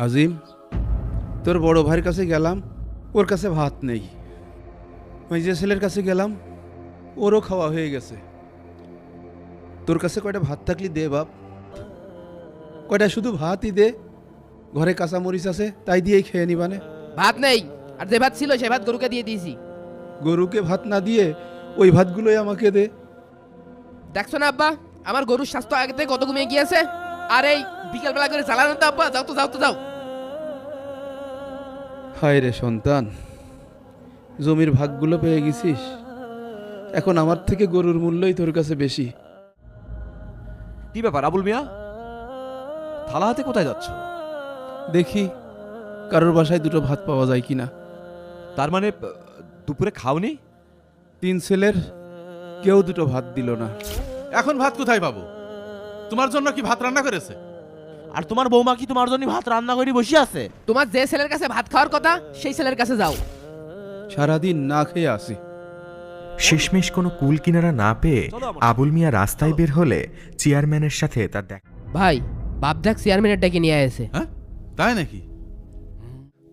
আজিম, তোর বড় ভাইয়ের কাছে গেলাম, ওর কাছে ভাত নেই। ওই যে ছেলের কাছে গেলাম, ওরও খাওয়া হয়ে গেছে। তোর কাছে কয়টা ভাত থাকলি দে বাপ, কয়টা শুধু ভাতই দে। ঘরে কাঁচা মরিচ আছে, তাই দিয়েই খেয়ে নিবানে। ভাত নেই, আর যে ভাত ছিল সেই ভাত গরুকে দিয়ে দিয়েছি। গরুকে ভাত না দিয়ে ওই ভাতগুলোই আমাকে দে। দেখছো না আব্বা, আমার গরুর স্বাস্থ্য আগে থেকে কত কমে গিয়েছে। আর এই বিকেলবেলা করে চালানো তো আব্বা, যাও তো যাও তো যাও। হায় রে সন্তান, জমির ভাগগুলো পেয়ে গেছিস, এখন আমার থেকে গরুর মূল্যই তোর কাছে বেশি। কি ব্যাপার আবুল মিয়া, থালা হাতে কোথায় যাচ্ছ? দেখি কারোর বাসায় দুটো ভাত পাওয়া যায় কিনা। তার মানে দুপুরে খাওনি? 3 ছেলের কেউ দুটো ভাত দিল না। এখন ভাত কোথায় পাবো? তোমার জন্য কি ভাত রান্না করেছে? আর তোমার বৌমা কি তোমার জন্য ভাত রান্না করে বসে আছে? তোমার যে ছেলের কাছে ভাত খাওয়ার কথা সেই ছেলের কাছে যাও। সারাদিন না খেয়ে আসি। শেষমেশ কোনো কুল কিনারা না পেয়ে আবুল মিয়া রাস্তায় বের হলে চেয়ারম্যানের সাথে তার দেখা। ভাই, বাপ দেখ চেয়ারম্যানের ডেকে নিয়ে আসে। হ্যাঁ, তাই নাকি?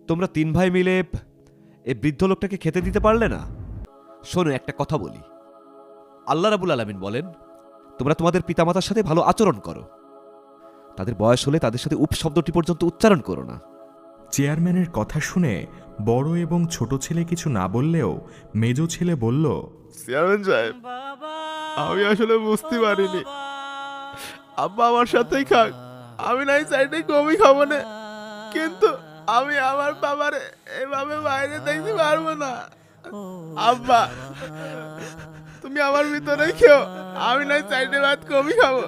তোমরা 3 ভাই মিলে এই বৃদ্ধ লোকটাকে খেতে দিতে পারলে না? শোনো, একটা কথা বলি। আল্লাহ রাব্বুল আলামিন বলেন, তোমরা তোমাদের পিতামাতার সাথে ভালো আচরণ করো, তাদের বয়স হলে তাদের সাথে উপ শব্দটি পর্যন্ত উচ্চারণ করো না। চেয়ারম্যানের কথা শুনে বড় এবং ছোট ছেলে কিছু না বললেও মেজো ছেলে বলল, চেয়ারম্যান সাহেব, আমি আসলে বুঝতে পারিনি। আব্বা আমার সাথেই খাক, আমি নাই চাইতে কমই খাবো না, কিন্তু আমি আমার বাবার এভাবে বাইরে দেখতে পারবো না। আব্বা, তুমি আমার ভিতরে খেও, আমি নাই চাইতে ভাত কমই খাবো।